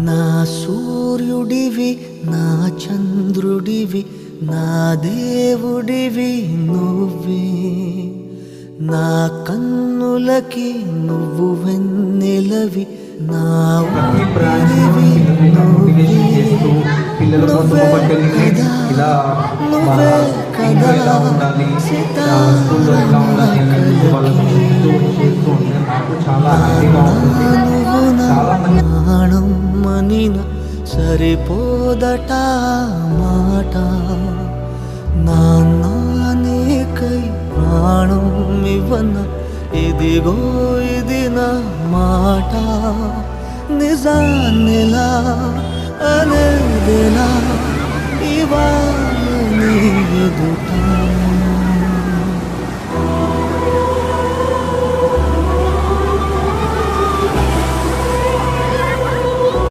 నా సూర్యుడివి నా చంద్రుడివి నా దేవుడివి నువ్వే నా కన్నులకి నువ్వు వెన్నెలవి నా ఊపిరివి నువ్వే నువ్వే కదా నువ్వే కదా ప్రాణం మనిన సరిపోదట మాట నాన్నకై ప్రాణం ఇవ్వన ఇదిగో ఇది నా మాట నిజాన్నిలా అనేదిలా ఇవాళ నీ ఎదుట